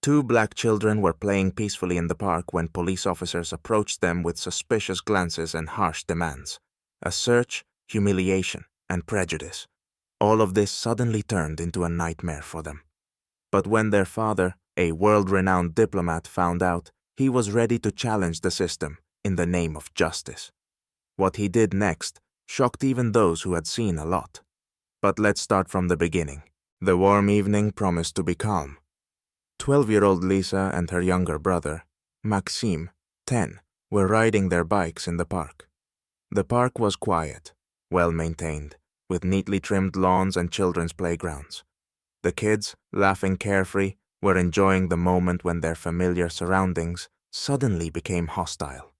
Two black children were playing peacefully in the park when police officers approached them with suspicious glances and harsh demands. A search, humiliation, and prejudice. All of this suddenly turned into a nightmare for them. But when their father, a world-renowned diplomat, found out, he was ready to challenge the system in the name of justice. What he did next shocked even those who had seen a lot. But let's start from the beginning. The warm evening promised to be calm. 12-year-old Lisa and her younger brother, Maxime, 10, were riding their bikes in the park. The park was quiet, well-maintained, with neatly trimmed lawns and children's playgrounds. The kids, laughing carefree, were enjoying the moment when their familiar surroundings suddenly became hostile.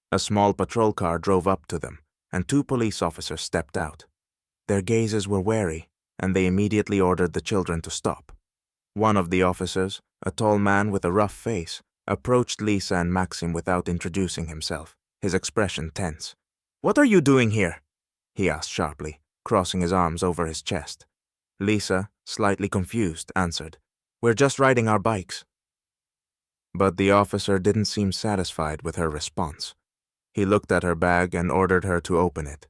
A small patrol car drove up to them, and two police officers stepped out. Their gazes were wary, and they immediately ordered the children to stop. One of the officers, a tall man with a rough face, approached Lisa and Maxim without introducing himself, his expression tense. "What are you doing here?" he asked sharply, crossing his arms over his chest. Lisa, slightly confused, answered, "We're just riding our bikes." But the officer didn't seem satisfied with her response. He looked at her bag and ordered her to open it.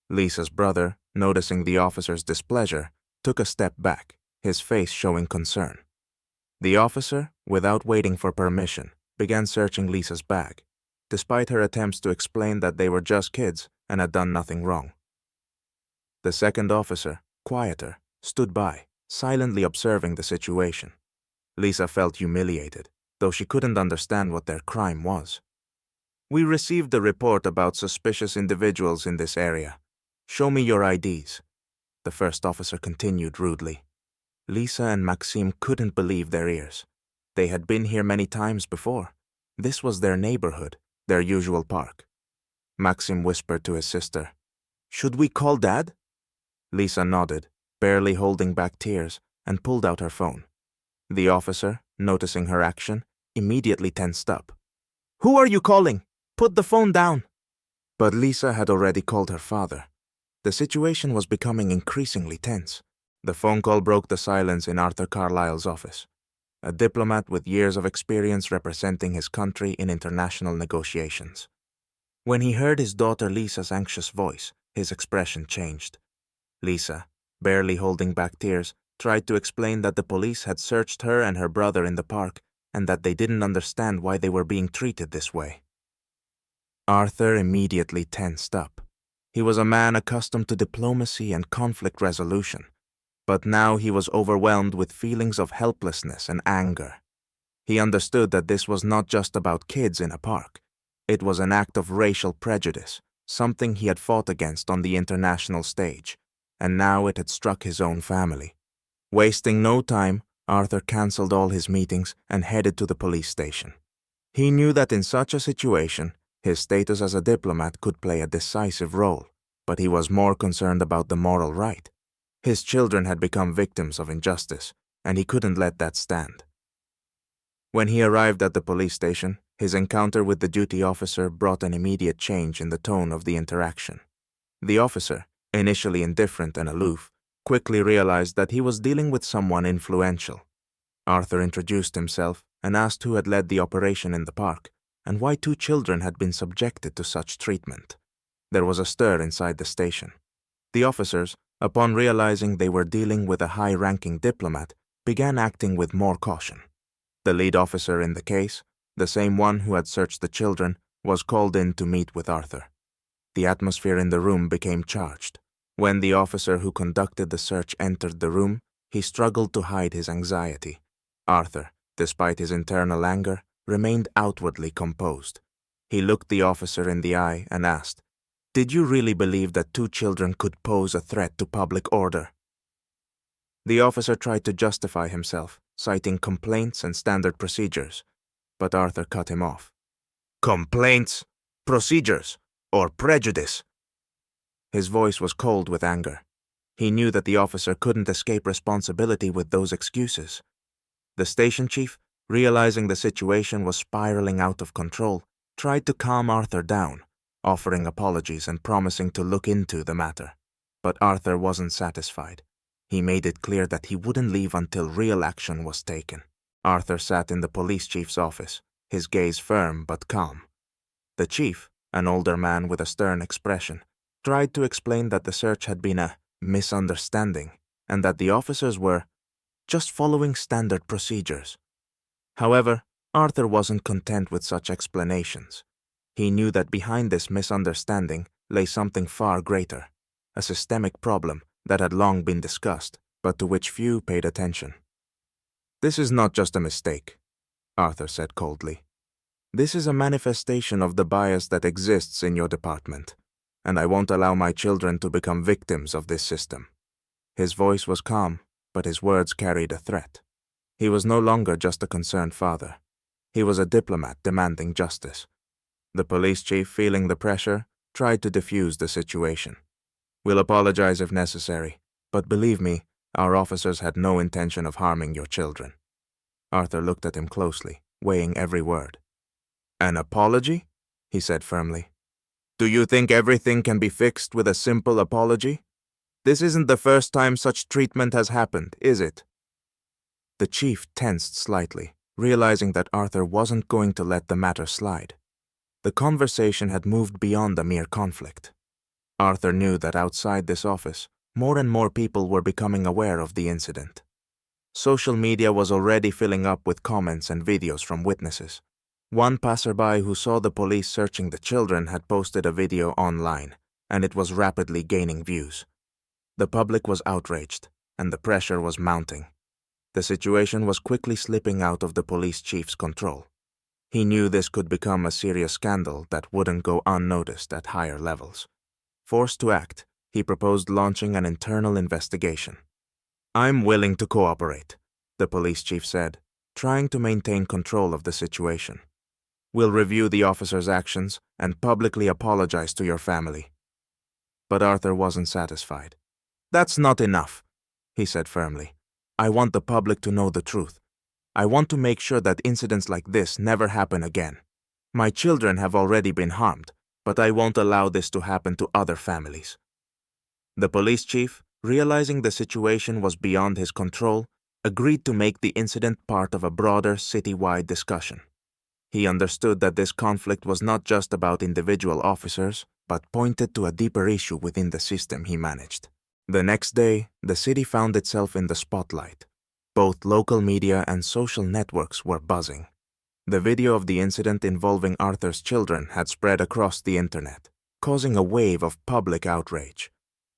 Lisa's brother, noticing the officer's displeasure, took a step back, his face showing concern. The officer, without waiting for permission, began searching Lisa's bag, despite her attempts to explain that they were just kids and had done nothing wrong. The second officer, quieter, stood by, silently observing the situation. Lisa felt humiliated, though she couldn't understand what their crime was. "We received a report about suspicious individuals in this area. Show me your IDs," the first officer continued rudely. Lisa and Maxime couldn't believe their ears. They had been here many times before. This was their neighborhood, their usual park. Maxime whispered to his sister, "Should we call Dad?" Lisa nodded, barely holding back tears, and pulled out her phone. The officer, noticing her action, immediately tensed up. "Who are you calling? Put the phone down!" But Lisa had already called her father. The situation was becoming increasingly tense. The phone call broke the silence in Arthur Carlyle's office, a diplomat with years of experience representing his country in international negotiations. When he heard his daughter Lisa's anxious voice, his expression changed. Lisa, barely holding back tears, tried to explain that the police had searched her and her brother in the park and that they didn't understand why they were being treated this way. Arthur immediately tensed up. He was a man accustomed to diplomacy and conflict resolution, but now he was overwhelmed with feelings of helplessness and anger. He understood that this was not just about kids in a park. It was an act of racial prejudice, something he had fought against on the international stage, and now it had struck his own family. Wasting no time, Arthur canceled all his meetings and headed to the police station. He knew that in such a situation, his status as a diplomat could play a decisive role, but he was more concerned about the moral right. His children had become victims of injustice, and he couldn't let that stand. When he arrived at the police station, his encounter with the duty officer brought an immediate change in the tone of the interaction. The officer, initially indifferent and aloof, quickly realized that he was dealing with someone influential. Arthur introduced himself and asked who had led the operation in the park, and why two children had been subjected to such treatment. There was a stir inside the station. The officers, upon realizing they were dealing with a high-ranking diplomat, began acting with more caution. The lead officer in the case, the same one who had searched the children, was called in to meet with Arthur. The atmosphere in the room became charged. When the officer who conducted the search entered the room, he struggled to hide his anxiety. Arthur, despite his internal anger, remained outwardly composed. He looked the officer in the eye and asked, "Did you really believe that two children could pose a threat to public order?" The officer tried to justify himself, citing complaints and standard procedures, but Arthur cut him off. "Complaints, procedures, or prejudice?" His voice was cold with anger. He knew that the officer couldn't escape responsibility with those excuses. The station chief, realizing the situation was spiraling out of control, tried to calm Arthur down, offering apologies and promising to look into the matter. But Arthur wasn't satisfied. He made it clear that he wouldn't leave until real action was taken. Arthur sat in the police chief's office, his gaze firm but calm. The chief, an older man with a stern expression, tried to explain that the search had been a misunderstanding and that the officers were just following standard procedures. However, Arthur wasn't content with such explanations. He knew that behind this misunderstanding lay something far greater, a systemic problem that had long been discussed, but to which few paid attention. "This is not just a mistake," Arthur said coldly. "This is a manifestation of the bias that exists in your department, and I won't allow my children to become victims of this system." His voice was calm, but his words carried a threat. He was no longer just a concerned father. He was a diplomat demanding justice. The police chief, feeling the pressure, tried to defuse the situation. "We'll apologize if necessary, but believe me, our officers had no intention of harming your children." Arthur looked at him closely, weighing every word. "An apology?" he said firmly. "Do you think everything can be fixed with a simple apology? This isn't the first time such treatment has happened, is it?" The chief tensed slightly, realizing that Arthur wasn't going to let the matter slide. The conversation had moved beyond a mere conflict. Arthur knew that outside this office, more and more people were becoming aware of the incident. Social media was already filling up with comments and videos from witnesses. One passerby who saw the police searching the children had posted a video online, and it was rapidly gaining views. The public was outraged, and the pressure was mounting. The situation was quickly slipping out of the police chief's control. He knew this could become a serious scandal that wouldn't go unnoticed at higher levels. Forced to act, he proposed launching an internal investigation. "I'm willing to cooperate," the police chief said, trying to maintain control of the situation. "We'll review the officer's actions and publicly apologize to your family." But Arthur wasn't satisfied. "That's not enough," he said firmly. "I want the public to know the truth. I want to make sure that incidents like this never happen again. My children have already been harmed, but I won't allow this to happen to other families." The police chief, realizing the situation was beyond his control, agreed to make the incident part of a broader citywide discussion. He understood that this conflict was not just about individual officers, but pointed to a deeper issue within the system he managed. The next day, the city found itself in the spotlight. Both local media and social networks were buzzing. The video of the incident involving Arthur's children had spread across the internet, causing a wave of public outrage.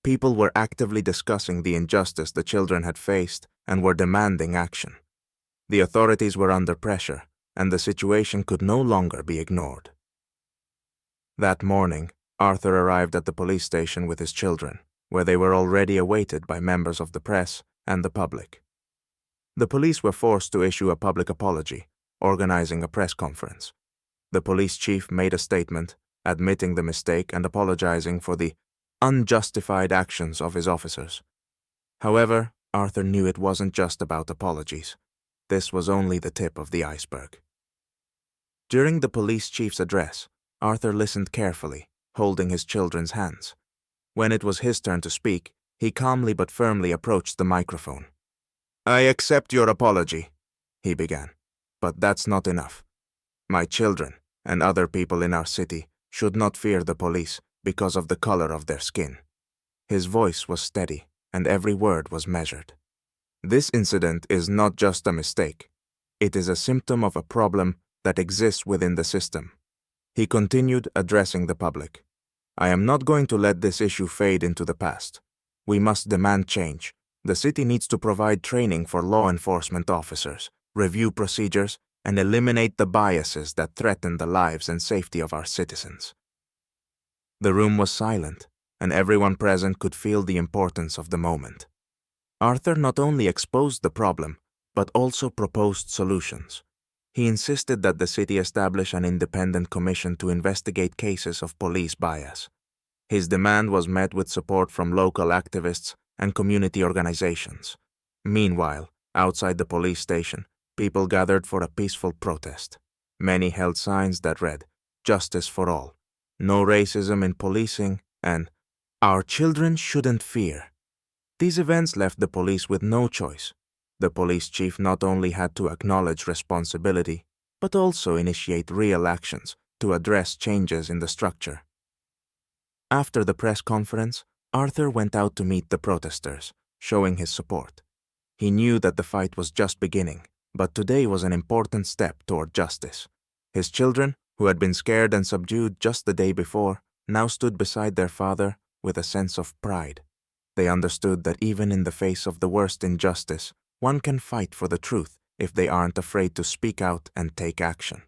People were actively discussing the injustice the children had faced and were demanding action. The authorities were under pressure, and the situation could no longer be ignored. That morning, Arthur arrived at the police station with his children, where they were already awaited by members of the press and the public. The police were forced to issue a public apology, organizing a press conference. The police chief made a statement, admitting the mistake and apologizing for the unjustified actions of his officers. However, Arthur knew it wasn't just about apologies. This was only the tip of the iceberg. During the police chief's address, Arthur listened carefully, holding his children's hands. When it was his turn to speak, he calmly but firmly approached the microphone. "I accept your apology," he began, "but that's not enough. My children and other people in our city should not fear the police because of the color of their skin." His voice was steady, and every word was measured. "This incident is not just a mistake. It is a symptom of a problem that exists within the system." He continued, addressing the public. "I am not going to let this issue fade into the past. We must demand change. The city needs to provide training for law enforcement officers, review procedures, and eliminate the biases that threaten the lives and safety of our citizens." The room was silent, and everyone present could feel the importance of the moment. Arthur not only exposed the problem, but also proposed solutions. He insisted that the city establish an independent commission to investigate cases of police bias. His demand was met with support from local activists and community organizations. Meanwhile, outside the police station, people gathered for a peaceful protest. Many held signs that read, "Justice for all," "No racism in policing," and "Our children shouldn't fear." These events left the police with no choice. The police chief not only had to acknowledge responsibility, but also initiate real actions to address changes in the structure. After the press conference, Arthur went out to meet the protesters, showing his support. He knew that the fight was just beginning, but today was an important step toward justice. His children, who had been scared and subdued just the day before, now stood beside their father with a sense of pride. They understood that even in the face of the worst injustice, one can fight for the truth if they aren't afraid to speak out and take action.